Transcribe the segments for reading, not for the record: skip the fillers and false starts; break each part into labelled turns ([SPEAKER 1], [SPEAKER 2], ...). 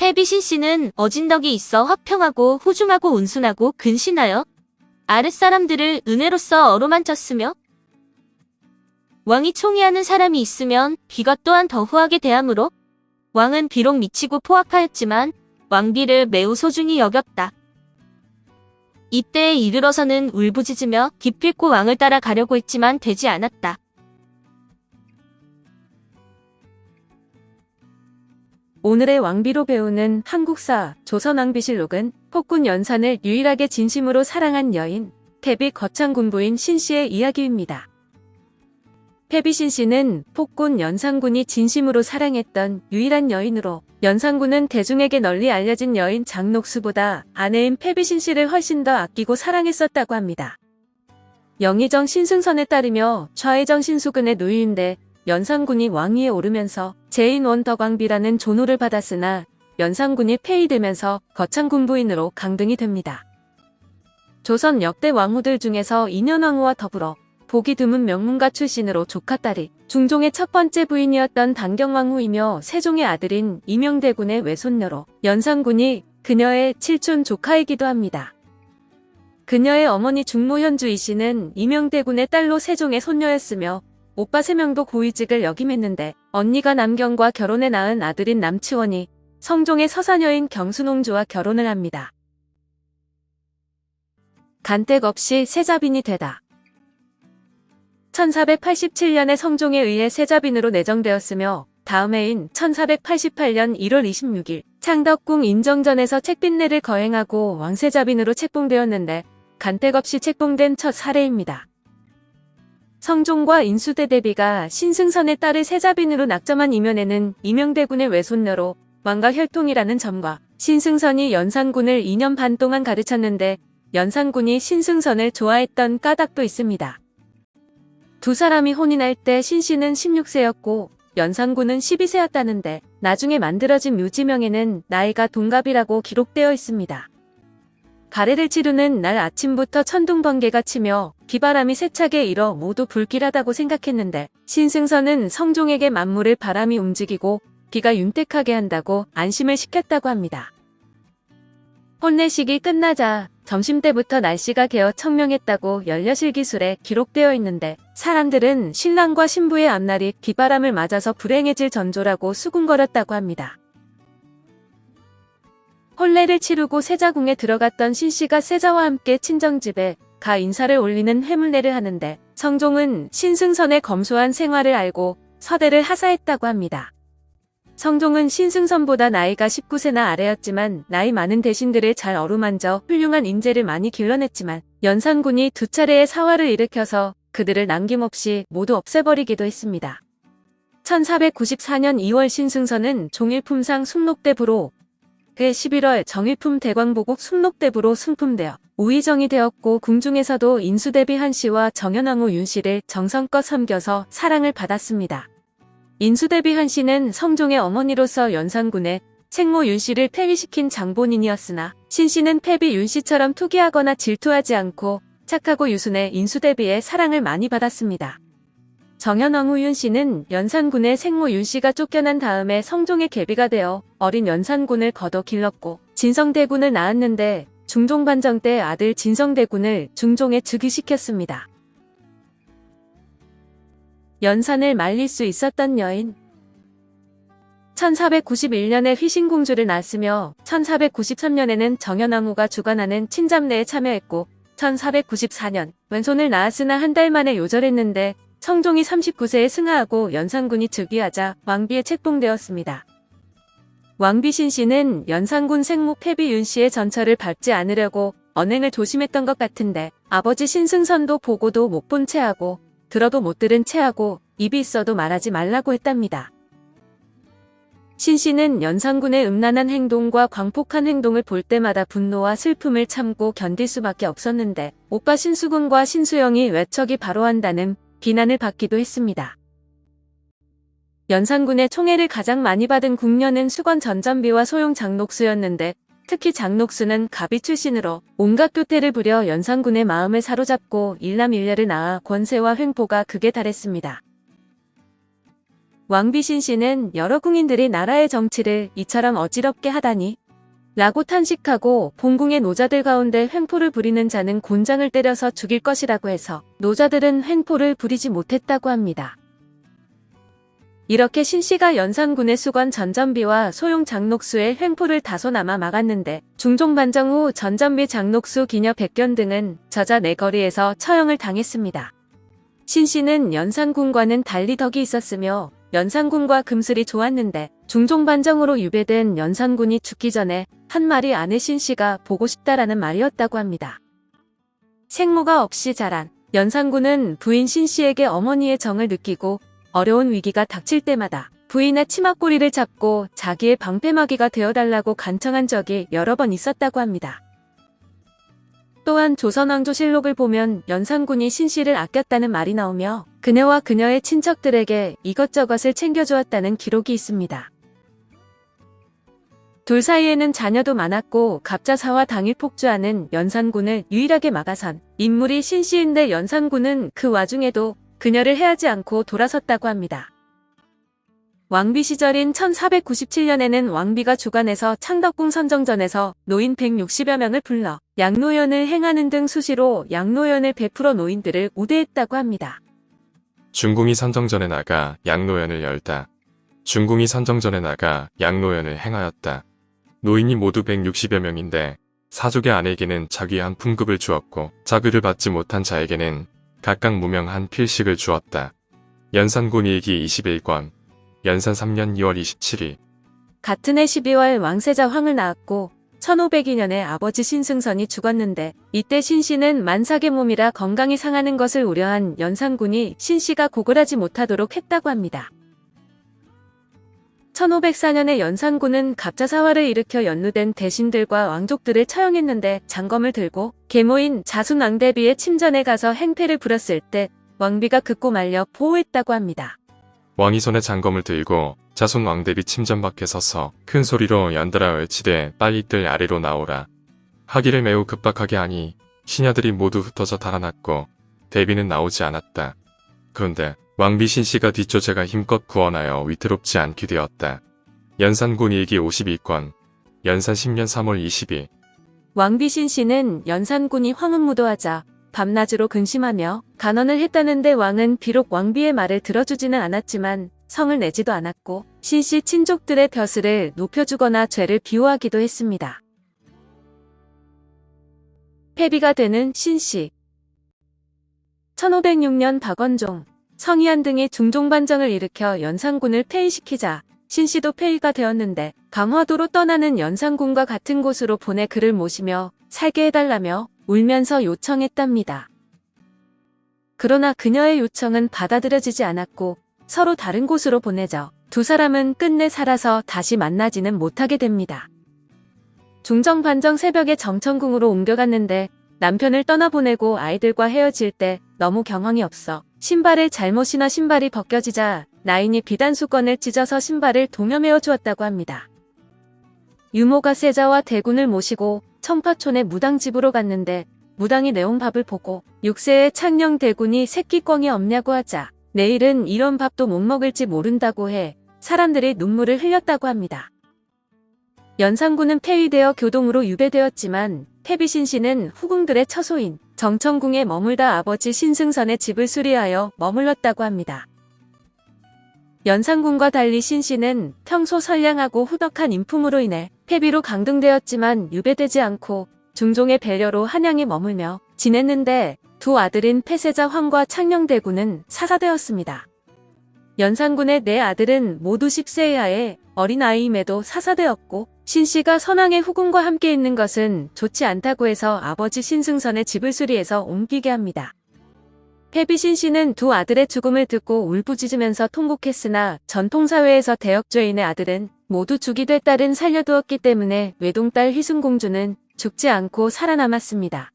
[SPEAKER 1] 패비신 씨는 어진덕이 있어 화평하고 호중하고 온순하고 근신하여 아랫사람들을 은혜로써 어루만졌으며 왕이 총애하는 사람이 있으면 비가 또한 더 후하게 대하므로 왕은 비록 미치고 포악하였지만 왕비를 매우 소중히 여겼다. 이때에 이르러서는 울부짖으며 기필코 왕을 따라 가려고 했지만 되지 않았다.
[SPEAKER 2] 오늘의 왕비로 배우는 한국사 조선왕비실록은 폭군 연산을 유일하게 진심으로 사랑한 여인 패비 거창군부인 신씨의 이야기입니다. 패비 신씨는 폭군 연산군이 진심으로 사랑했던 유일한 여인으로 연산군은 대중에게 널리 알려진 여인 장녹수보다 아내인 패비 신씨를 훨씬 더 아끼고 사랑했었다고 합니다. 영의정 신승선에 따르며 좌의정 신수근의 노유인데 연산군이 왕위에 오르면서 제인원덕왕비라는 존호를 받았으나 연산군이 폐위되면서 거창군부인으로 강등이 됩니다. 조선 역대 왕후들 중에서 인현왕후와 더불어 보기 드문 명문가 출신으로 조카딸이 중종의 첫 번째 부인이었던 단경왕후이며 세종의 아들인 이명대군의 외손녀로 연산군이 그녀의 칠촌 조카이기도 합니다. 그녀의 어머니 중모현주이 씨는 이명대군의 딸로 세종의 손녀였으며 오빠 3명도 고위직을 역임했는데 언니가 남경과 결혼해 낳은 아들인 남치원이 성종의 서사녀인 경순옹주와 결혼을 합니다. 간택 없이 세자빈이 되다. 1487년에 성종에 의해 세자빈으로 내정되었으며 다음 해인 1488년 1월 26일 창덕궁 인정전에서 책빈례를 거행하고 왕세자빈으로 책봉되었는데 간택 없이 책봉된 첫 사례입니다. 성종과 인수대 대비가 신승선의 딸을 세자빈으로 낙점한 이면에는 이명대군의 외손녀로 왕과 혈통이라는 점과 신승선이 연산군을 2년 반 동안 가르쳤는데 연산군이 신승선을 좋아했던 까닭도 있습니다. 두 사람이 혼인할 때 신씨는 16세였고 연산군은 12세였다는데 나중에 만들어진 묘지명에는 나이가 동갑이라고 기록되어 있습니다. 가래를 치르는 날 아침부터 천둥번개가 치며 비바람이 세차게 일어 모두 불길하다고 생각했는데 신승선은 성종에게 만물을 바람이 움직이고 비가 윤택하게 한다고 안심을 시켰다고 합니다. 혼례식이 끝나자 점심때부터 날씨가 개어 청명했다고 연려실기술에 기록되어 있는데 사람들은 신랑과 신부의 앞날이 비바람을 맞아서 불행해질 전조라고 수군거렸다고 합니다. 혼례를 치르고 세자궁에 들어갔던 신씨가 세자와 함께 친정집에 가 인사를 올리는 회문례를 하는데 성종은 신승선의 검소한 생활을 알고 서대를 하사했다고 합니다. 성종은 신승선보다 나이가 19세나 아래였지만 나이 많은 대신들을 잘 어루만져 훌륭한 인재를 많이 길러냈지만 연산군이 두 차례의 사화를 일으켜서 그들을 남김없이 모두 없애버리기도 했습니다. 1494년 2월 신승선은 종일품상 숭록대부로 그해 11월 정일품 대광보국 숭록대부로 승품되어 우의정이 되었고 궁중에서도 인수대비 한씨와 정현왕후 윤씨를 정성껏 섬겨서 사랑을 받았습니다. 인수대비 한씨는 성종의 어머니로서 연산군의 생모 윤씨를 폐위시킨 장본인이었으나 신씨는 패비 윤씨처럼 투기하거나 질투하지 않고 착하고 유순해 인수대비의 사랑을 많이 받았습니다. 정현왕후 윤씨는 연산군의 생모 윤씨가 쫓겨난 다음에 성종의 계비가 되어 어린 연산군을 거둬 길렀고 진성대군을 낳았는데 중종반정 때 아들 진성대군을 중종에 즉위시켰습니다. 연산을 말릴 수 있었던 여인 1491년에 휘신공주를 낳았으며 1493년에는 정현왕후가 주관하는 친잡례에 참여했고 1494년 왼손을 낳았으나 한 달 만에 요절했는데 성종이 39세에 승하하고 연산군이 즉위하자 왕비에 책봉되었습니다. 왕비 신씨는 연산군 생모 패비 윤씨의 전처를 밟지 않으려고 언행을 조심했던 것 같은데 아버지 신승선도 보고도 못 본 채하고 들어도 못 들은 채하고 입이 있어도 말하지 말라고 했답니다. 신씨는 연산군의 음란한 행동과 광폭한 행동을 볼 때마다 분노와 슬픔을 참고 견딜 수밖에 없었는데 오빠 신수군과 신수영이 외척이 바로한다는 비난을 받기도 했습니다. 연산군의 총애를 가장 많이 받은 궁녀는 수건 전전비와 소용 장녹수였는데 특히 장녹수는 가비 출신으로 온갖 교태를 부려 연산군의 마음을 사로잡고 일남일녀를 낳아 권세와 횡포가 극에 달했습니다. 왕비 신씨는 여러 궁인들이 나라의 정치를 이처럼 어지럽게 하다니 라고 탄식하고 본궁의 노자들 가운데 횡포를 부리는 자는 곤장을 때려서 죽일 것이라고 해서 노자들은 횡포를 부리지 못했다고 합니다. 이렇게 신씨가 연산군의 수건 전전비와 소용 장녹수의 횡포를 다소나마 막았는데 중종반정 후 전전비 장녹수 기녀 백견 등은 저자 내거리에서 처형을 당했습니다. 신씨는 연산군과는 달리 덕이 있었으며 연산군과 금슬이 좋았는데 중종반정으로 유배된 연산군이 죽기 전에 한 말이 아내 신씨가 보고 싶다라는 말이었다고 합니다. 생모가 없이 자란 연산군은 부인 신씨에게 어머니의 정을 느끼고 어려운 위기가 닥칠 때마다 부인의 치맛꼬리를 잡고 자기의 방패막이가 되어달라고 간청한 적이 여러 번 있었다고 합니다. 또한 조선왕조실록을 보면 연산군이 신씨를 아꼈다는 말이 나오며 그녀와 그녀의 친척들에게 이것저것을 챙겨주었다는 기록이 있습니다. 둘 사이에는 자녀도 많았고 갑자사와 당일 폭주하는 연산군을 유일하게 막아선 인물이 신씨인데 연산군은 그 와중에도 그녀를 해하지 않고 돌아섰다고 합니다. 왕비 시절인 1497년에는 왕비가 주관해서 창덕궁 선정전에서 노인 160여 명을 불러 양노연을 행하는 등 수시로 양노연을 베풀어 노인들을 우대했다고 합니다.
[SPEAKER 3] 중궁이 선정전에 나가 양노연을 열다. 중궁이 선정전에 나가 양노연을 행하였다. 노인이 모두 160여 명인데 사족의 아내에게는 자귀한 품급을 주었고 자귀를 받지 못한 자에게는 각각 무명한 필식을 주었다. 연산군 일기 21권 연산 3년 2월 27일
[SPEAKER 2] 같은 해 12월 왕세자 황을 낳았고 1502년에 아버지 신승선이 죽었는데 이때 신씨는 만삭의 몸이라 건강이 상하는 것을 우려한 연산군이 신씨가 고글하지 못하도록 했다고 합니다. 1504년에 연산군은 갑자사화를 일으켜 연루된 대신들과 왕족들을 처형했는데 장검을 들고 계모인 자순 왕대비의 침전에 가서 행패를 부렸을 때 왕비가 극고 말려 보호했다고 합니다.
[SPEAKER 3] 왕이 손에 장검을 들고 자손 왕대비 침전 밖에 서서 큰 소리로 연달아 외치되 빨리들 아래로 나오라 하기를 매우 급박하게 하니 시녀들이 모두 흩어져 달아났고 대비는 나오지 않았다. 그런데 왕비 신씨가 뒷조제가 힘껏 구원하여 위태롭지 않게 되었다. 연산군 일기 52권 연산 10년 3월 20일
[SPEAKER 2] 왕비 신씨는 연산군이 황혼무도하자 밤낮으로 근심하며 간언을 했다는데 왕은 비록 왕비의 말을 들어주지는 않았지만 성을 내지도 않았고 신씨 친족들의 벼슬을 높여주거나 죄를 비호하기도 했습니다. 폐비가 되는 신씨 1506년 박원종, 성희안 등이 중종반정을 일으켜 연산군을 폐위시키자 신씨도 폐위가 되었는데 강화도로 떠나는 연산군과 같은 곳으로 보내 그를 모시며 살게 해달라며 울면서 요청했답니다. 그러나 그녀의 요청은 받아들여지지 않았고 서로 다른 곳으로 보내져 두 사람은 끝내 살아서 다시 만나지는 못하게 됩니다. 중정반정 새벽에 정천궁으로 옮겨갔는데 남편을 떠나보내고 아이들과 헤어질 때 너무 경황이 없어 신발을 잘못 신어 신발이 벗겨지자 나인이 비단수건을 찢어서 신발을 동여매어 주었다고 합니다. 유모가 세자와 대군을 모시고 청파촌의 무당집으로 갔는데 무당이 내온 밥을 보고 6세의 창녕 대군이 새끼 꿩이 없냐고 하자 내일은 이런 밥도 못 먹을지 모른다고 해 사람들이 눈물을 흘렸다고 합니다. 연산군은 폐위되어 교동으로 유배되었지만 폐비신씨는 후궁들의 처소인 정천궁에 머물다 아버지 신승선의 집을 수리하여 머물렀다고 합니다. 연산군과 달리 신씨는 평소 선량하고 후덕한 인품으로 인해 폐비로 강등되었지만 유배되지 않고 중종의 배려로 한양에 머물며 지냈는데 두 아들인 폐세자 황과 창녕대군은 사사되었습니다. 연산군의 네 아들은 모두 10세 이하의 어린아이임에도 사사되었고 신씨가 선왕의 후궁과 함께 있는 것은 좋지 않다고 해서 아버지 신승선의 집을 수리해서 옮기게 합니다. 폐비 신씨는 두 아들의 죽음을 듣고 울부짖으면서 통곡했으나 전통사회에서 대역죄인의 아들은 모두 죽이 돼 딸은 살려두었기 때문에 외동딸 희순공주는 죽지 않고 살아남았습니다.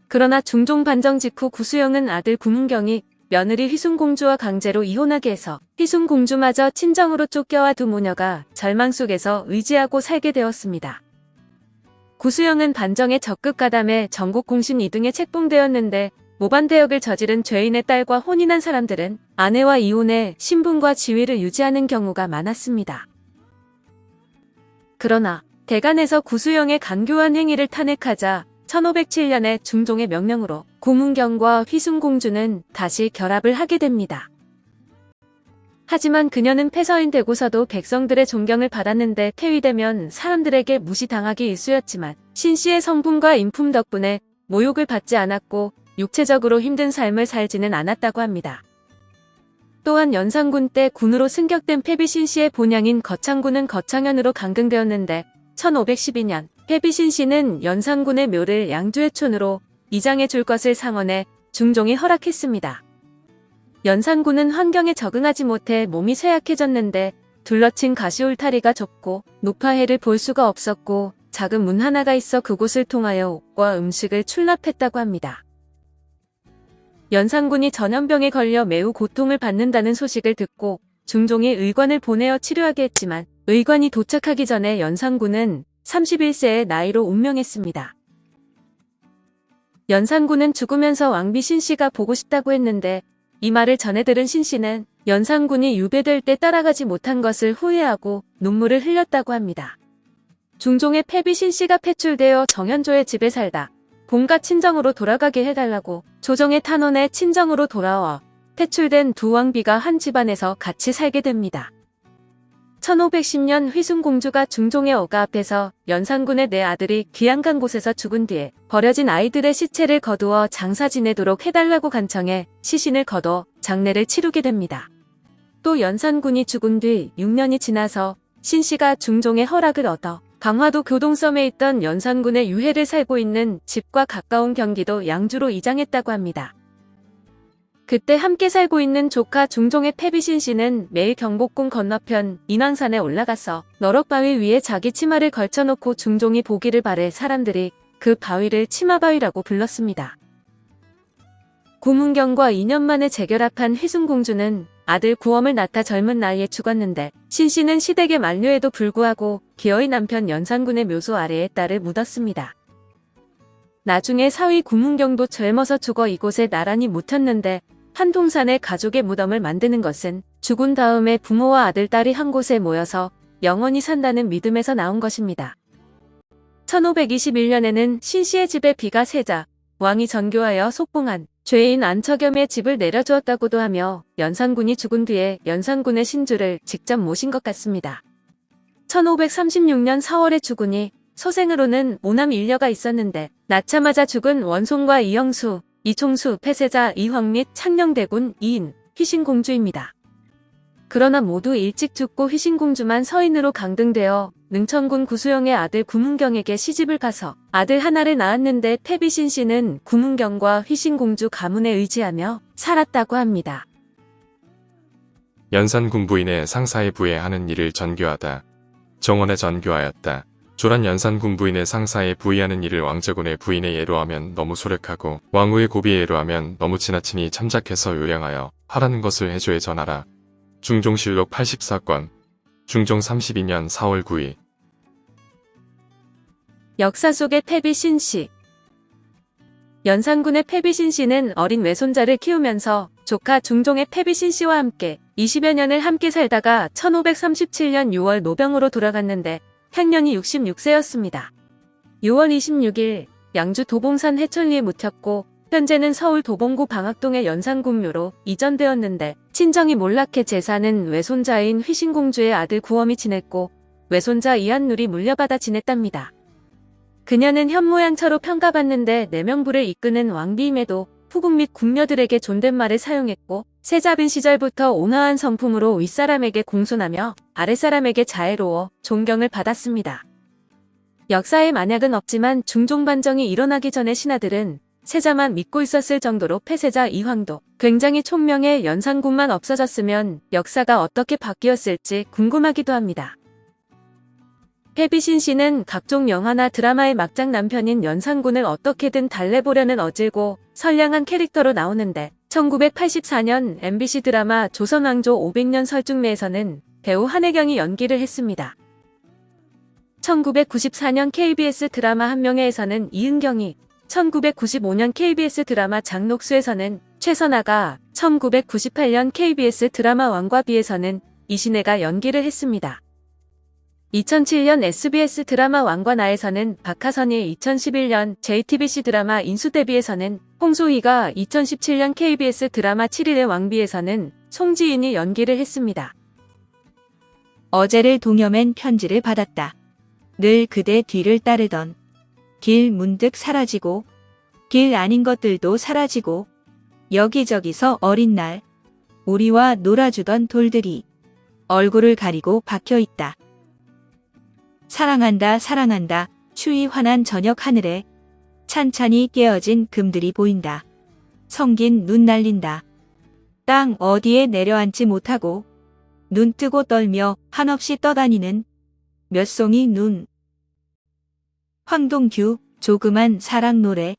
[SPEAKER 2] 그러나 중종 반정 직후 구수영은 아들 구문경이 며느리 희순공주와 강제로 이혼하게 해서 희순공주마저 친정으로 쫓겨와 두 모녀가 절망 속에서 의지하고 살게 되었습니다. 구수영은 반정에 적극 가담해 전국공신 2등에 책봉되었는데 모반대역을 저지른 죄인의 딸과 혼인한 사람들은 아내와 이혼해 신분과 지위를 유지하는 경우가 많았습니다. 그러나 대간에서 구수영의 간교한 행위를 탄핵하자 1507년에 중종의 명령으로 고문경과 휘순공주는 다시 결합을 하게 됩니다. 하지만 그녀는 폐서인 되고서도 백성들의 존경을 받았는데 태위되면 사람들에게 무시당하기 일쑤였지만 신씨의 성품과 인품 덕분에 모욕을 받지 않았고 육체적으로 힘든 삶을 살지는 않았다고 합니다. 또한 연산군 때 군으로 승격된 패비 신씨의 본향인 거창군은 거창현으로 강등되었는데 1512년 패비 신씨는 연산군의 묘를 양주해촌으로 이장해 줄 것을 상언해 중종이 허락했습니다. 연산군은 환경에 적응하지 못해 몸이 쇠약해졌는데 둘러친 가시울타리가 좁고 높아해를 볼 수가 없었고 작은 문 하나가 있어 그곳을 통하여 옷과 음식을 출납했다고 합니다. 연산군이 전염병에 걸려 매우 고통을 받는다는 소식을 듣고 중종이 의관을 보내어 치료하게 했지만 의관이 도착하기 전에 연산군은 31세의 나이로 운명했습니다. 연산군은 죽으면서 왕비 신씨가 보고 싶다고 했는데 이 말을 전해 들은 신씨는 연산군이 유배될 때 따라가지 못한 것을 후회하고 눈물을 흘렸다고 합니다. 중종의 패비 신씨가 폐출되어 정현조의 집에 살다 본가 친정으로 돌아가게 해달라고 조정의 탄원에 친정으로 돌아와 폐출된 두 왕비가 한 집안에서 같이 살게 됩니다. 1510년 휘순공주가 중종의 어가 앞에서 연산군의 네 아들이 귀양간 곳에서 죽은 뒤에 버려진 아이들의 시체를 거두어 장사 지내도록 해달라고 간청해 시신을 거둬 장례를 치르게 됩니다. 또 연산군이 죽은 뒤 6년이 지나서 신씨가 중종의 허락을 얻어 강화도 교동섬에 있던 연산군의 유해를 살고 있는 집과 가까운 경기도 양주로 이장했다고 합니다. 그때 함께 살고 있는 조카 중종의 패비 신씨는 매일 경복궁 건너편 인왕산에 올라가서 너럭바위 위에 자기 치마를 걸쳐놓고 중종이 보기를 바래 사람들이 그 바위를 치마바위라고 불렀습니다. 고문경과 2년 만에 재결합한 휘순공주는 아들 구엄을 낳다 젊은 나이에 죽었는데 신씨는 시댁의 만류에도 불구하고 기어이 남편 연산군의 묘소 아래에 딸을 묻었습니다. 나중에 사위 구문경도 젊어서 죽어 이곳에 나란히 묻혔는데 한동산에 가족의 무덤을 만드는 것은 죽은 다음에 부모와 아들, 딸이 한 곳에 모여서 영원히 산다는 믿음에서 나온 것입니다. 1521년에는 신씨의 집에 비가 새자 왕이 전교하여 속봉한 죄인 안처겸의 집을 내려주었다고도 하며 연산군이 죽은 뒤에 연산군의 신주를 직접 모신 것 같습니다. 1536년 4월에 죽으니 소생으로는 오남 일녀가 있었는데 낳자마자 죽은 원송과 이영수, 이총수, 폐세자, 이황 및 창녕대군, 이인, 휘신공주입니다. 그러나 모두 일찍 죽고 휘신공주만 서인으로 강등되어 능천군 구수영의 아들 구문경에게 시집을 가서 아들 하나를 낳았는데 패비 신씨는 구문경과 휘신공주 가문에 의지하며 살았다고 합니다.
[SPEAKER 3] 연산군 부인의 상사의 부에 하는 일을 전교하다. 정원에 전교하였다. 조란 연산군 부인의 상사에 부의하는 일을 왕자군의 부인의 예로 하면 너무 소력하고 왕후의 고비의 예로 하면 너무 지나치니 참작해서 요량하여 하라는 것을 해줘에 전하라. 중종실록 84권 중종 32년 4월 9일
[SPEAKER 2] 역사 속의 패비 신씨. 연산군의 패비 신씨는 어린 외손자를 키우면서 조카 중종의 패비 신씨와 함께 20여 년을 함께 살다가 1537년 6월 노병으로 돌아갔는데 향년이 66세였습니다. 6월 26일 양주 도봉산 해천리에 묻혔고 현재는 서울 도봉구 방학동의 연산군묘로 이전되었는데 친정이 몰락해 제사는 외손자인 휘신공주의 아들 구엄이 지냈고 외손자 이한눌이 물려받아 지냈답니다. 그녀는 현모양처로 평가받는데 내명부를 이끄는 왕비임에도 후궁 및 궁녀들에게 존댓말을 사용했고 세자빈 시절부터 온화한 성품으로 윗사람에게 공손하며 아랫사람에게 자애로워 존경을 받았습니다. 역사에 만약은 없지만 중종반정이 일어나기 전에 신하들은 세자만 믿고 있었을 정도로 폐세자 이황도 굉장히 총명해 연산군만 없어졌으면 역사가 어떻게 바뀌었을지 궁금하기도 합니다. 패비 신씨는 각종 영화나 드라마의 막장 남편인 연산군을 어떻게든 달래보려는 어질고 선량한 캐릭터로 나오는데 1984년 MBC 드라마 조선왕조 500년 설중매에서는 배우 한혜경이 연기를 했습니다. 1994년 KBS 드라마 한명회에서는 이은경이, 1995년 KBS 드라마 장녹수에서는 최선아가, 1998년 KBS 드라마 왕과 비에서는 이신혜가 연기를 했습니다. 2007년 SBS 드라마 왕과 나에서는 박하선이, 2011년 JTBC 드라마 인수대비에서는 홍소희가, 2017년 KBS 드라마 7일의 왕비에서는 송지인이 연기를 했습니다.
[SPEAKER 4] 어제를 동여맨 편지를 받았다. 늘 그대 뒤를 따르던 길 문득 사라지고 길 아닌 것들도 사라지고 여기저기서 어린 날 우리와 놀아주던 돌들이 얼굴을 가리고 박혀 있다. 사랑한다 사랑한다. 추위 환한 저녁 하늘에 찬찬히 깨어진 금들이 보인다. 성긴 눈 날린다. 땅 어디에 내려앉지 못하고 눈 뜨고 떨며 한없이 떠다니는 몇 송이 눈. 황동규 조그만 사랑 노래.